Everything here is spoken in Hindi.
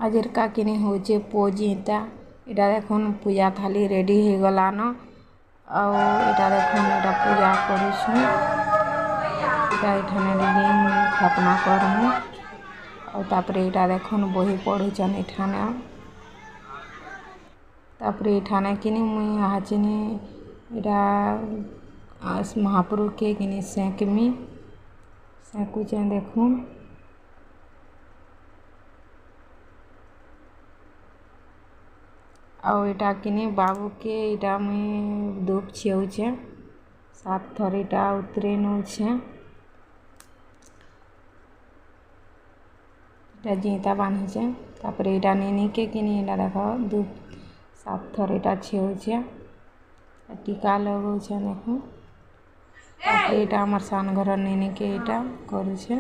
आजिरका किनी होचे पोजीता इटा देखुन पूजा थाली रेडी हो गलान इटा देखुन इटा पूजा करूछु इटा इठाने लिंग स्थापना करमु और तापरे इटा देखुन बही पढ़ुचन इठाने तापरे इठाने किनी मुई आचिनी इटा महाप्रभु के किनी सेकुचे देखुन और इटा किनी बाबू के इटा मुई धूप छिउचे 7 थर इटा उतरे नौछे इटा जीता बांधुचे तापरे इटा नीनी के किनी इटा देखो धूप 7 थर इटा छिउचे टीका लगौछे देखो तापरे इटा हमर सान घर नीनी के इटा करूछे।